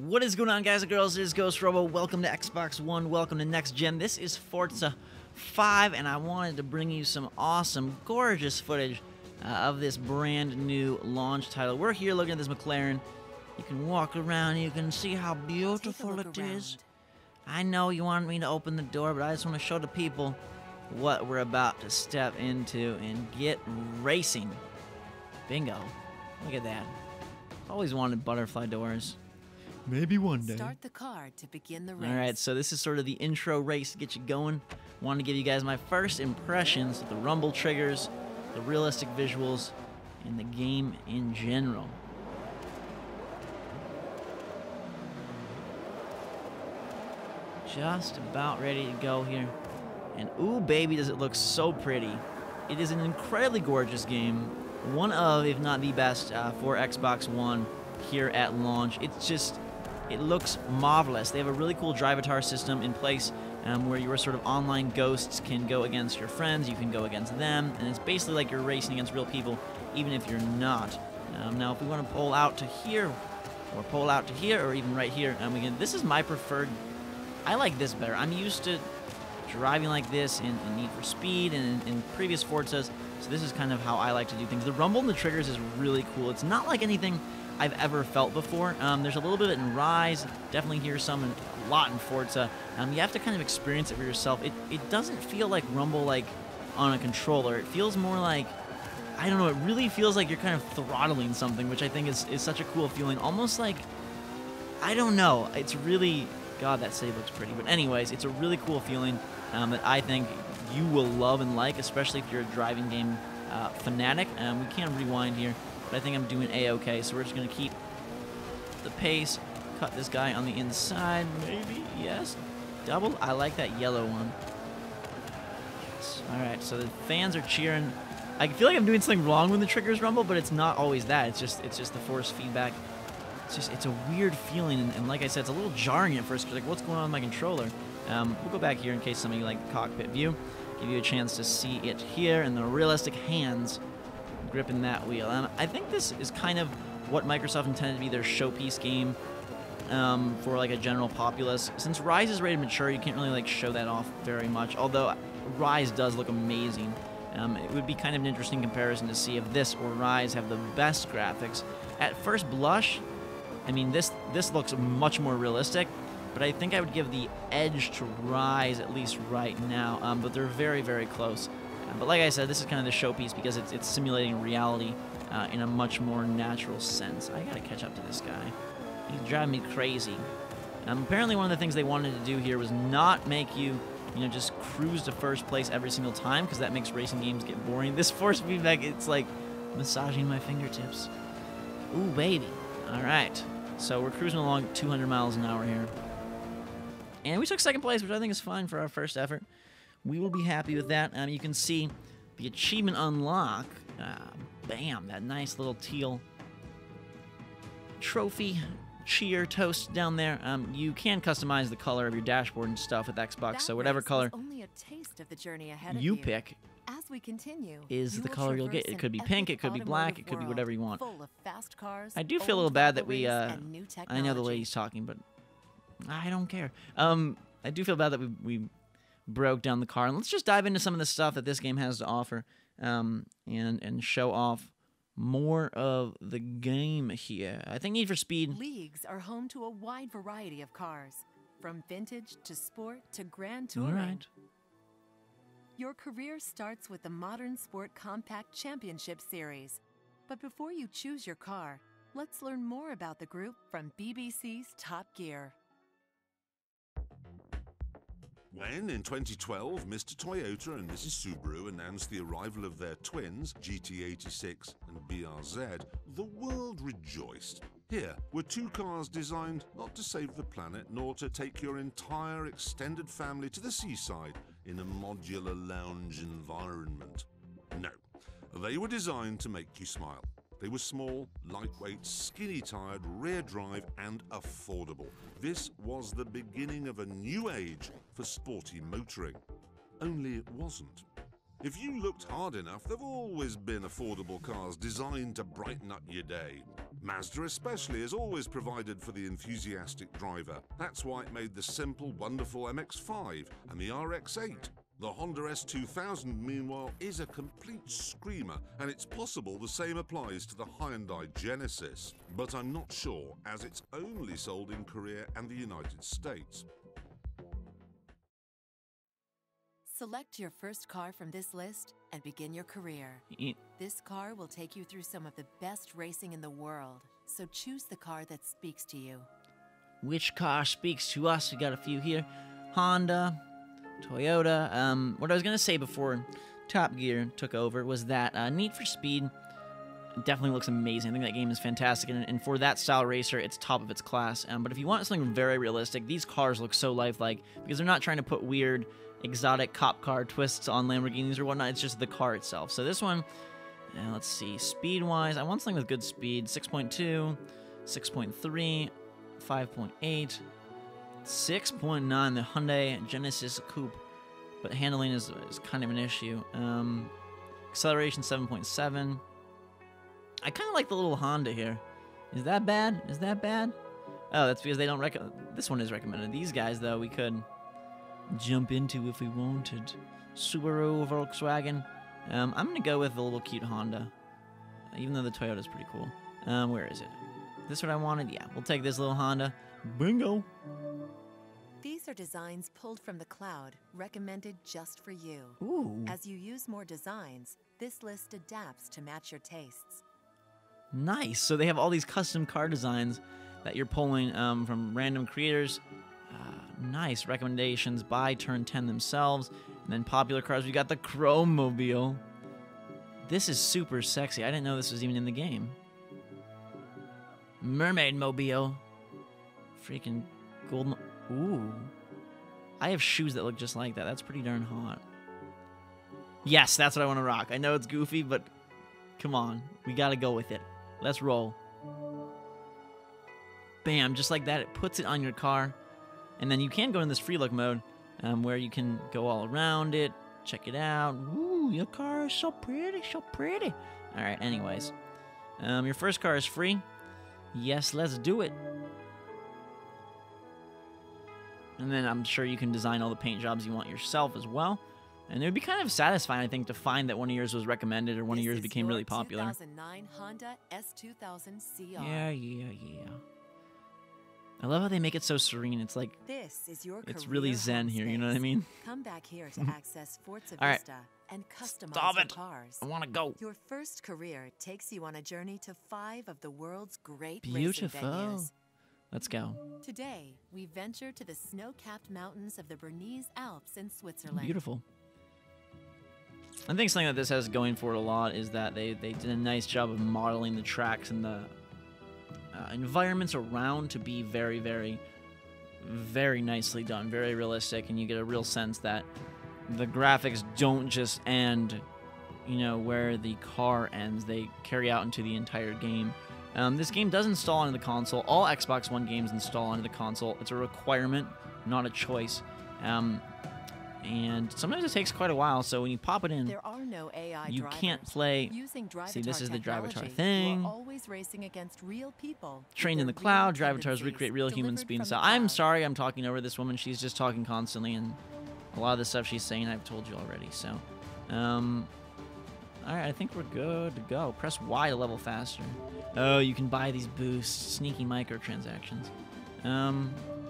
What is going on, guys and girls? It is Ghost Robo. Welcome to Xbox One. Welcome to Next Gen. This is Forza 5, and I wanted to bring you some awesome, gorgeous footage of this brand new launch title. We're here looking at this McLaren. You can walk around. You can see how beautiful it is. I know you wanted me to open the door, but I just want to show the people what we're about to step into and get racing. Bingo. Look at that. Always wanted butterfly doors. Maybe one day. Start the car to begin the race. Alright, so this is sort of the intro race to get you going. Wanted to give you guys my first impressions of the rumble triggers, the realistic visuals, and the game in general. Just about ready to go here. And ooh, baby, does it look so pretty. It is an incredibly gorgeous game. One of, if not the best, for Xbox One here at launch. It looks marvelous. They have a really cool Drivatar system in place where your sort of online ghosts can go against your friends, you can go against them, and it's basically like you're racing against real people, even if you're not. Now, if we want to pull out to here, or pull out to here, or even right here, this is my preferred. I like this better. I'm used to driving like this in Need for Speed and in previous Forzas, so this is kind of how I like to do things. The rumble and the triggers is really cool. It's not like anything I've ever felt before. There's a little bit in Rise, definitely hear some, a lot in Forza. You have to kind of experience it for yourself. It doesn't feel like rumble like on a controller. It feels more like, I don't know, it really feels like you're kind of throttling something, which I think is such a cool feeling. Almost like, I don't know, it's really, God, that save looks pretty. But anyways, it's a really cool feeling that I think you will love and like, especially if you're a driving game fanatic. We can rewind here, but I think I'm doing A-okay, so we're just going to keep the pace, cut this guy on the inside, maybe, yes, double, I like that yellow one, yes, alright, so the fans are cheering. I feel like I'm doing something wrong when the triggers rumble, but it's not always that, it's just the force feedback. It's a weird feeling, and like I said, it's a little jarring at first, because like, what's going on with my controller? We'll go back here in case some of you like the cockpit view, give you a chance to see it here, and the realistic hands gripping that wheel. And I think this is kind of what Microsoft intended to be their showpiece game for like a general populace. Since Rise is rated mature, you can't really like show that off very much, although Rise does look amazing. It would be kind of an interesting comparison to see if this or Rise have the best graphics. At first blush, I mean, this looks much more realistic, but I think I would give the edge to Rise at least right now, but they're very, very close. But like I said, this is kind of the showpiece because it's simulating reality in a much more natural sense. I gotta catch up to this guy. He's driving me crazy. Apparently one of the things they wanted to do here was not make you, just cruise to first place every single time, because that makes racing games get boring. This force feedback, it's like massaging my fingertips. Ooh, baby. All right. So we're cruising along 200 miles an hour here. And we took second place, which I think is fine for our first effort. We will be happy with that. You can see the achievement unlock. Bam, that nice little teal trophy cheer toast down there. You can customize the color of your dashboard and stuff with Xbox, so whatever color only a taste of the journey ahead of you pick as we continue, is the color you'll get. It could be pink, it could be black, it could be whatever you want. Full of fast cars, I do feel a little bad that we, I know the lady's talking, but I don't care. I do feel bad that we broke down the car, and let's just dive into some of the stuff that this game has to offer, and show off more of the game here. I think Need for Speed Leagues are home to a wide variety of cars, from vintage to sport to grand touring. All right. Your career starts with the Modern Sport Compact Championship Series, but before you choose your car, let's learn more about the group from BBC's Top Gear. When, in 2012, Mr. Toyota and Mrs. Subaru announced the arrival of their twins, GT86 and BRZ, the world rejoiced. Here were two cars designed not to save the planet, nor to take your entire extended family to the seaside in a modular lounge environment. No, they were designed to make you smile. They were small, lightweight, skinny-tired, rear-drive and affordable. This was the beginning of a new age for sporty motoring. Only it wasn't. If you looked hard enough, there've always been affordable cars designed to brighten up your day. Mazda especially has always provided for the enthusiastic driver. That's why it made the simple, wonderful MX-5 and the RX-8. The Honda S2000, meanwhile, is a complete screamer, and it's possible the same applies to the Hyundai Genesis. But I'm not sure, as it's only sold in Korea and the United States. Select your first car from this list and begin your career. This car will take you through some of the best racing in the world, so choose the car that speaks to you. Which car speaks to us? We got a few here. Honda, Toyota. What I was going to say before Top Gear took over was that Need for Speed definitely looks amazing. I think that game is fantastic, and for that style racer, it's top of its class. But if you want something very realistic, these cars look so lifelike because they're not trying to put weird, exotic cop car twists on Lamborghinis or whatnot. It's just the car itself. So this one, let's see, speed-wise, I want something with good speed. 6.2, 6.3, 5.8, 6.9, the Hyundai Genesis Coupe, but handling is kind of an issue. Acceleration 7.7. I kind of like the little Honda here. Is that bad? Is that bad? Oh, that's because they don't this one is recommended. These guys, though, we could jump into if we wanted. Subaru, Volkswagen. I'm gonna go with the little cute Honda, even though the Toyota's pretty cool. Where is it? This what I wanted? Yeah, we'll take this little Honda. Bingo! These are designs pulled from the cloud, recommended just for you. Ooh. As you use more designs, this list adapts to match your tastes. Nice. So they have all these custom car designs that you're pulling from random creators. Nice recommendations by Turn 10 themselves. And then popular cars, we got the Chrome Mobile. This is super sexy. I didn't know this was even in the game. Mermaid Mobile. Freaking golden. Ooh. I have shoes that look just like that. That's pretty darn hot. Yes, that's what I want to rock. I know it's goofy, but come on. We got to go with it. Let's roll. Bam, just like that. It puts it on your car. And then you can go in this free look mode where you can go all around it. Check it out. Ooh, your car is so pretty, so pretty. All right, anyways. Your first car is free. Yes, let's do it. And then I'm sure you can design all the paint jobs you want yourself as well. And it would be kind of satisfying, I think, to find that one of yours was recommended or one of yours became really popular. 2009 Honda S2000 CR. Yeah. I love how they make it so serene. It's like, This is your it's really career zen home here, you know what I space. mean? Come back here to access Forza All right. Vista and customize Stop your it. cars. I want to go. Your first career takes you on a journey to 5 of the world's great Beautiful. racing venues. Let's go. Today, we venture to the snow-capped mountains of the Bernese Alps in Switzerland. Beautiful. I think something that this has going for it a lot is that they did a nice job of modeling the tracks and the environments around to be very, very, very nicely done, very realistic, and you get a real sense that the graphics don't just end, you know, where the car ends. They carry out into the entire game. This game does install onto the console. All Xbox One games install onto the console. It's a requirement, not a choice. And sometimes it takes quite a while, so when you pop it in, There are no AI you drivers. can't play. Using Drivatar See, this is the Drivatar technology, thing. You are always racing against real people. with Trained in their the cloud, real Drivatars tendencies recreate real human delivered speed and from style. the I'm cloud. sorry, I'm talking over this woman. She's just talking constantly, and a lot of the stuff she's saying I've told you already. So, all right, I think we're good to go. Press Y to level faster. Oh, you can buy these boosts, sneaky microtransactions.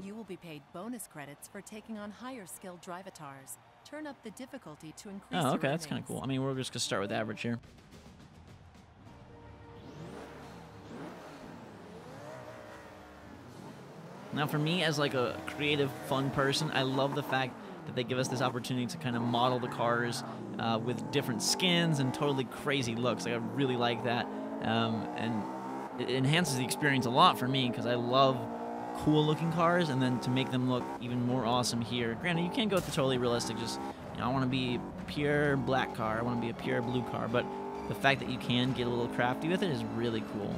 You will be paid bonus credits for taking on higher skilled Drivatars. Turn up the difficulty to increase Oh, your okay, that's kind of earnings. cool. I mean, we're just gonna start with average here. Now, for me, as like a creative, fun person, I love the fact that they give us this opportunity to kind of model the cars with different skins and totally crazy looks. Like, I really like that, and it enhances the experience a lot for me because I love cool-looking cars, and then to make them look even more awesome here. Granted, you can't go with the totally realistic. Just, you know, I want to be a pure black car. I want to be a pure blue car, but the fact that you can get a little crafty with it is really cool.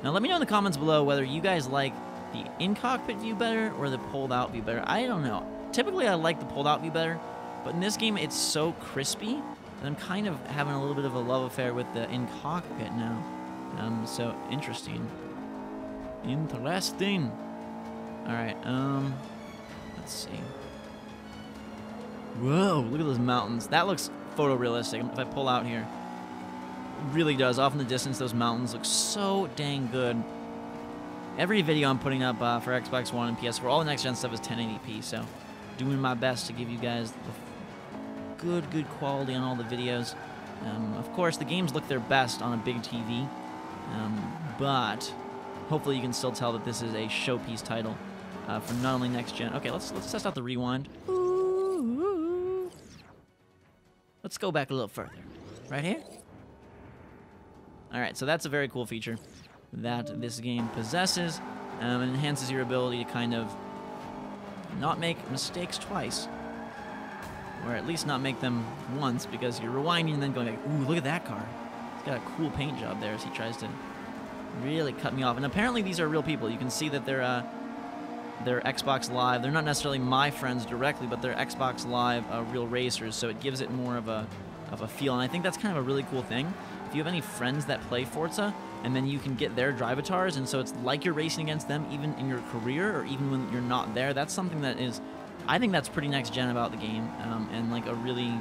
Now, let me know in the comments below whether you guys like the in-cockpit view better or the pulled-out view better. I don't know. Typically, I like the pulled-out view better, but in this game, it's so crispy that I'm kind of having a little bit of a love affair with the in-cockpit now. So interesting. Interesting. All right. Let's see. Whoa! Look at those mountains. That looks photorealistic. If I pull out here, it really does. Off in the distance, those mountains look so dang good. Every video I'm putting up for Xbox One and PS4, all the next-gen stuff is 1080p. So, doing my best to give you guys the good quality on all the videos. Of course, the games look their best on a big TV, but hopefully you can still tell that this is a showpiece title for not only next gen. Okay, let's test out the rewind. Ooh. Let's go back a little further. Right here. All right, so that's a very cool feature that this game possesses, and enhances your ability to kind of not make mistakes twice. Or at least not make them once, because you're rewinding and then going like, ooh, look at that car. It's got a cool paint job there as he tries to really cut me off. And apparently these are real people. You can see that they're Xbox Live. They're not necessarily my friends directly, but they're Xbox Live real racers, so it gives it more of a feel. And I think that's kind of a really cool thing. If you have any friends that play Forza, and then you can get their Drivatars, and so it's like you're racing against them even in your career or even when you're not there, that's something that is... I think that's pretty next gen about the game, and like a really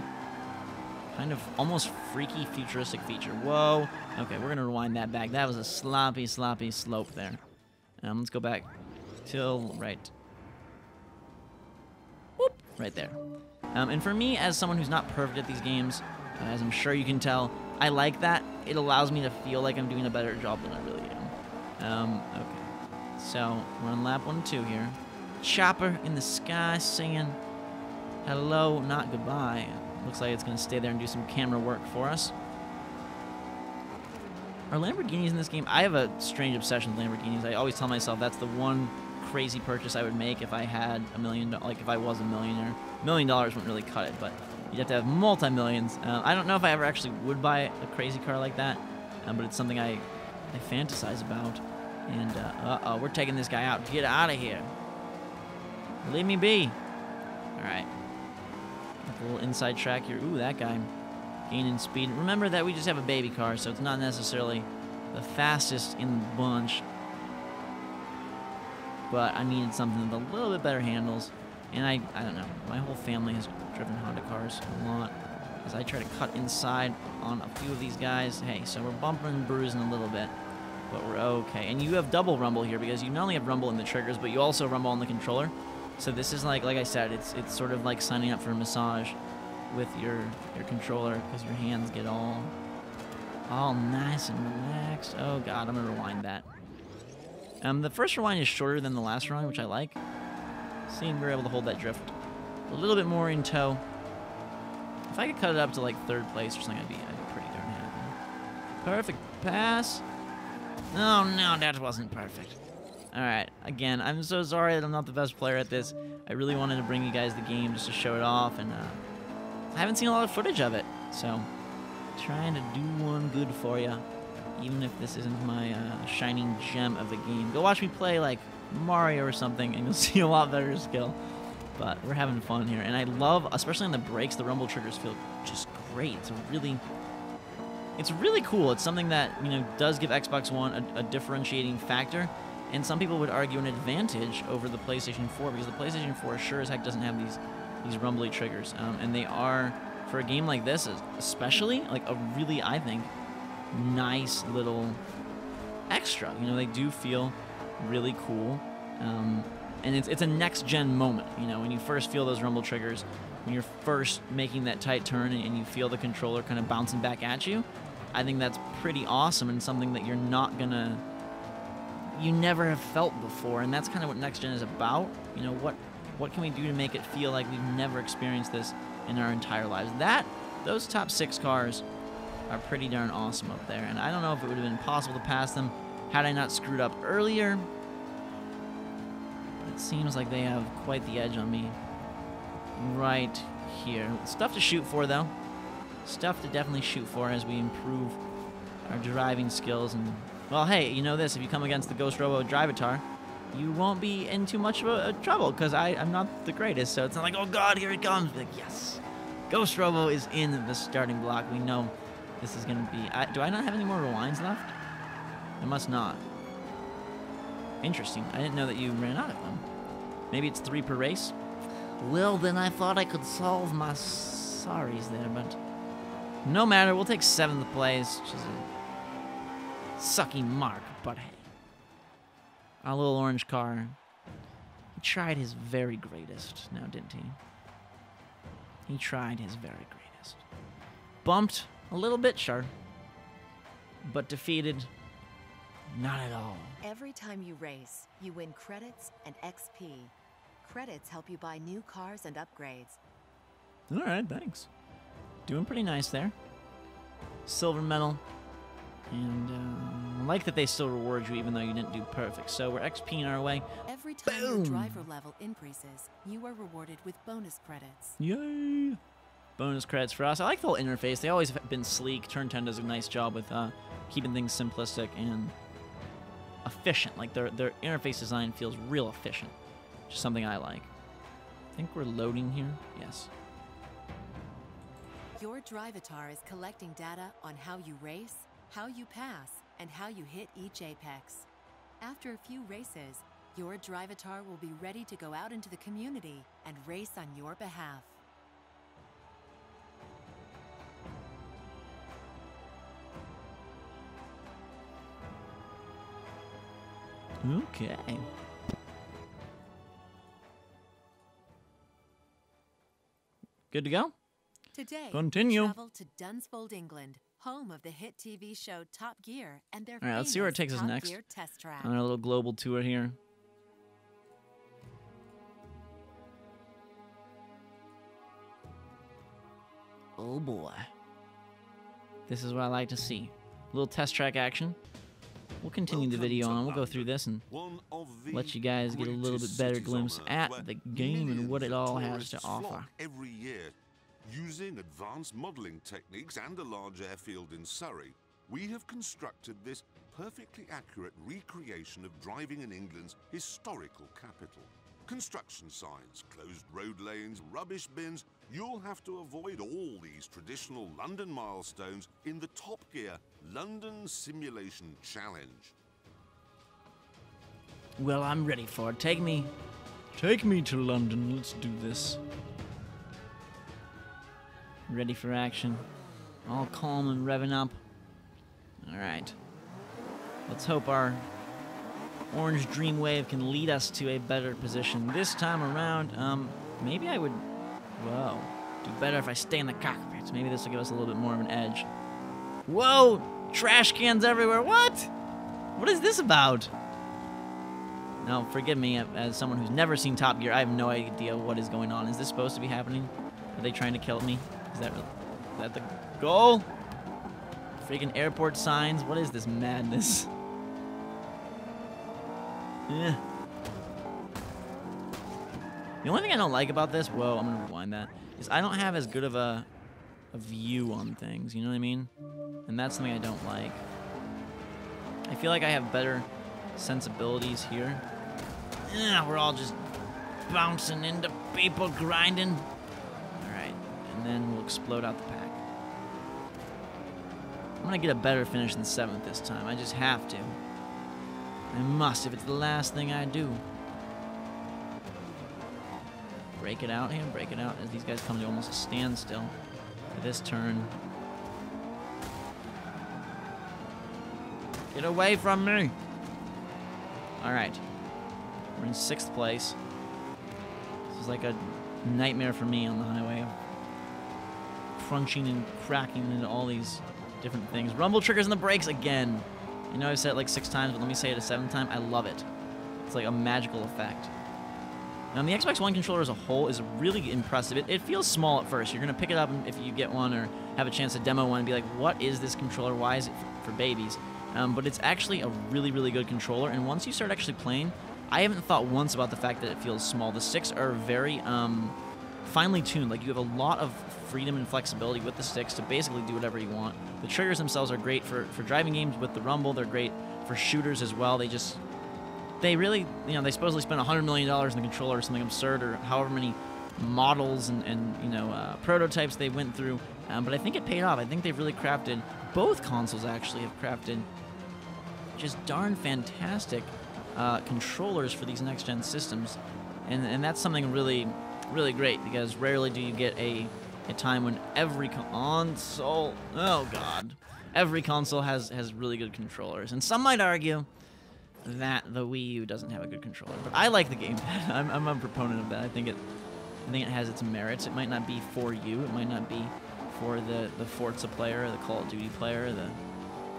kind of almost freaky futuristic feature. Whoa. Okay, we're gonna rewind that back. That was a sloppy slope there. Let's go back till right. Whoop, right there. And for me, as someone who's not perfect at these games, as I'm sure you can tell, I like that. It allows me to feel like I'm doing a better job than I really am. Okay. So we're on lap 1 and 2 here. Chopper in the sky singing hello, not goodbye. Looks like it's going to stay there and do some camera work for us. Are Lamborghinis in this game? I have a strange obsession with Lamborghinis. I always tell myself that's the one crazy purchase I would make if I had $1 million, like if I was a millionaire. $1 million wouldn't really cut it, but you'd have to have multi-millions. I don't know if I ever actually would buy a crazy car like that, but it's something I fantasize about. And, uh-oh, we're taking this guy out. Get out of here. Leave me be. All right. A little inside track here. Ooh, that guy gaining speed. Remember that we just have a baby car, so it's not necessarily the fastest in the bunch. But I needed something with a little bit better handles. And I don't know. My whole family has driven Honda cars a lot. As I try to cut inside on a few of these guys. Hey, so we're bumping and bruising a little bit. But we're okay. And you have double rumble here because you not only have rumble in the triggers, but you also rumble on the controller. So this is like I said, it's sort of like signing up for a massage with your controller because your hands get all nice and relaxed. Oh god, I'm gonna rewind that. The first rewind is shorter than the last rewind, which I like. Seeing we're able to hold that drift a little bit more in tow. If I could cut it up to like 3rd place or something, I'd be pretty darn happy. Perfect pass. Oh no, that wasn't perfect. Alright, again, I'm so sorry that I'm not the best player at this. I really wanted to bring you guys the game just to show it off, and I haven't seen a lot of footage of it, so trying to do one good for you, even if this isn't my shining gem of the game. Go watch me play, like, Mario or something, and you'll see a lot better skill. But we're having fun here, and I love, especially on the brakes, the rumble triggers feel just great. It's really cool. It's something that, you know, does give Xbox One a differentiating factor. And some people would argue an advantage over the PlayStation 4 because the PlayStation 4 sure as heck doesn't have these rumbly triggers. And they are, for a game like this, especially, like a really, I think, nice little extra. You know, they do feel really cool. And it's a next-gen moment, you know, when you first feel those rumble triggers, when you're first making that tight turn and you feel the controller kind of bouncing back at you. I think that's pretty awesome and something that you're not gonna... you never have felt before, and that's kind of what next gen is about. You know, what can we do to make it feel like we've never experienced this in our entire lives? Those top 6 cars are pretty darn awesome up there, and I don't know if it would have been possible to pass them had I not screwed up earlier. But it seems like they have quite the edge on me right here. Stuff to shoot for, though. Stuff to definitely shoot for as we improve our driving skills. And well, hey, you know this, if you come against the Ghost Robo Drivatar, you won't be in too much of a trouble, because I'm not the greatest, so it's not like, oh god, here it comes. Like, yes, Ghost Robo is in the starting block. We know this is going to be... do I not have any more rewinds left? It must not. Interesting. I didn't know that you ran out of them. Maybe it's 3 per race? Well, then I thought I could solve my sorries there, but... No matter, we'll take 7th place, which is a sucky mark, but hey. Our little orange car. He tried his very greatest, now didn't he? He tried his very greatest. Bumped a little bit, sure. But defeated, not at all. Every time you race, you win credits and XP. Credits help you buy new cars and upgrades. All right, thanks. Doing pretty nice there. Silver medal. And I like that they still reward you even though you didn't do perfect. So we're XPing our way. Every time your driver level increases, you are rewarded with bonus credits. Yay! Bonus credits for us. I like the whole interface. They always have been sleek. Turn 10 does a nice job with keeping things simplistic and efficient. Like their interface design feels real efficient. Which is something I like. I think we're loading here. Yes. Your Drivatar is collecting data on how you race, how you pass, and how you hit each apex. After a few races, your Drivatar will be ready to go out into the community and race on your behalf. Okay. Good to go? Today, Continue. travel to Dunsfold, England, home of the hit TV show Top Gear and their All right, let's see where it takes us Top next. Gear test track. On our little global tour here. Oh boy. This is what I like to see. A little test track action. We'll continue the video on. We'll go through this and let you guys get a little bit better glimpse at the game and what it all has to offer. Every year, using advanced modelling techniques and a large airfield in Surrey, we have constructed this perfectly accurate recreation of driving in England's historical capital. Construction signs, closed road lanes, rubbish bins. You'll have to avoid all these traditional London milestones in the Top Gear London Simulation Challenge. Well, I'm ready for it. Take me to London. Let's do this. Ready for action. All calm and revving up. All right. Let's hope our orange dream wave can lead us to a better position. This time around, maybe I would, whoa, do better if I stay in the cockpit. Maybe this will give us a little bit more of an edge. Whoa, trash cans everywhere. What? What is this about? Now, forgive me, as someone who's never seen Top Gear, I have no idea what is going on. Is this supposed to be happening? Are they trying to kill me? Is that the goal? Freaking airport signs. What is this madness? Yeah. The only thing I don't like about this, whoa, I'm gonna rewind that, is I don't have as good of a view on things, you know what I mean? And that's something I don't like. I feel like I have better sensibilities here. Yeah, we're all just bouncing into people, grinding. Alright, and then we'll explode out the pack. I'm gonna get a better finish than 7th this time. I just have to. I must, if it's the last thing I do. Break it out here, break it out as these guys come to almost a standstill for this turn. Get away from me! Alright. We're in 6th place. This is like a nightmare for me on the highway. Crunching and cracking into all these different things. Rumble triggers and the brakes again. I know I've said it like 6 times, but let me say it a 7th time. I love it. It's like a magical effect. Now, the Xbox One controller as a whole is really impressive. It feels small at first. You're going to pick it up if you get one or have a chance to demo one and be like, what is this controller? Why is it for babies? But it's actually a really, really good controller. And once you start actually playing, I haven't thought once about the fact that it feels small. The sticks are very finely tuned. Like, you have a lot of freedom and flexibility with the sticks to basically do whatever you want. The triggers themselves are great for driving games with the rumble. They're great for shooters as well. They really, you know, they supposedly spent $100 million in the controller or something absurd, or however many models and you know, prototypes they went through. But I think it paid off. I think they've really crafted, both consoles actually have crafted just darn fantastic controllers for these next-gen systems. And that's something really, really great, because rarely do you get a time when every console, oh god, every console has really good controllers. And some might argue that the Wii U doesn't have a good controller, but I like the gamepad. I'm a proponent of that. I think it has its merits. It might not be for you. It might not be for the Forza player, the Call of Duty player,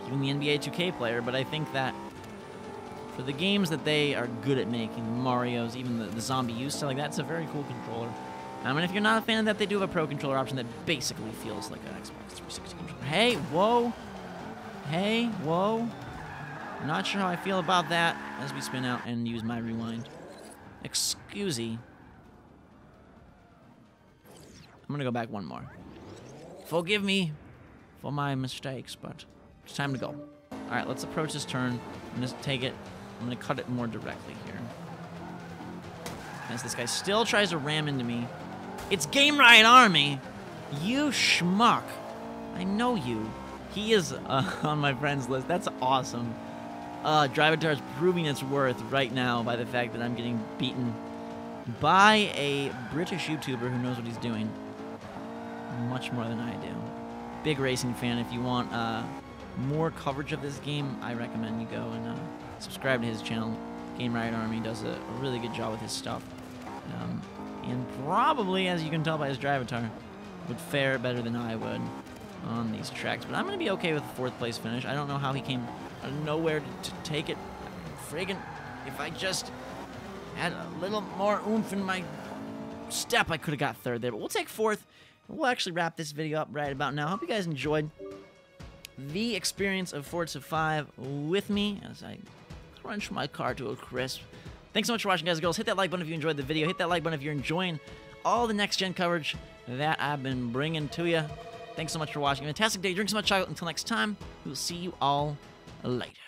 even the NBA 2K player, but I think that for the games that they are good at making, Mario's, even the Zombie U stuff like that, it's a very cool controller. And if you're not a fan of that, they do have a Pro Controller option that basically feels like an Xbox 360 controller. Hey, whoa! Hey, whoa! Not sure how I feel about that as we spin out and use my rewind. Excusey. I'm gonna go back one more. Forgive me for my mistakes, but it's time to go. Alright, let's approach this turn and just take it. I'm gonna cut it more directly here. As this guy still tries to ram into me. It's Game Riot Army! You schmuck! I know you. He is on my friends list. That's awesome. Drivatar is proving its worth right now by the fact that I'm getting beaten by a British YouTuber who knows what he's doing much more than I do. Big racing fan. If you want more coverage of this game, I recommend you go and subscribe to his channel. Game Riot Army does a really good job with his stuff. And probably, as you can tell by his Drivatar, would fare better than I would on these tracks. But I'm going to be okay with the 4th place finish. I don't know how he came out of nowhere to take it. Friggin', if I just had a little more oomph in my step, I could have got 3rd there. But we'll take 4th. We'll actually wrap this video up right about now. Hope you guys enjoyed the experience of Forza 5 with me as I crunch my car to a crisp. Thanks so much for watching, guys and girls. Hit that like button if you enjoyed the video. Hit that like button if you're enjoying all the next-gen coverage that I've been bringing to you. Thanks so much for watching. Fantastic day. Drink so much chocolate. Until next time, we'll see you all later.